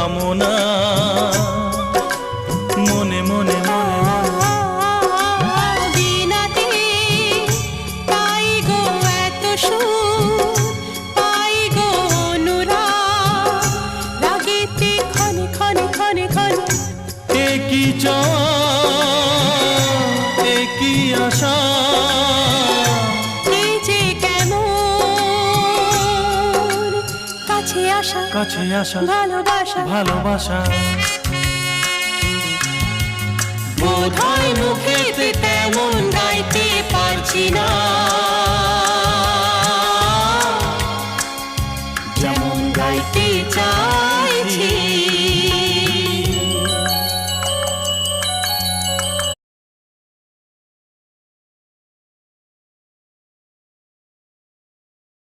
কামনা মনে মনে বিনাতে পাই গো এত সুর, পাই গো অনুরাগ, রাগেতে ক্ষণে ক্ষণে ক্ষণে ক্ষণে একই চাওয়া একই আশা, এই যে কেমন কাছে আসা কাছে আসা ভালোবাসা ভালোবাসা। বোধহয় মুখেতে তেমন গাইতে পারছি না।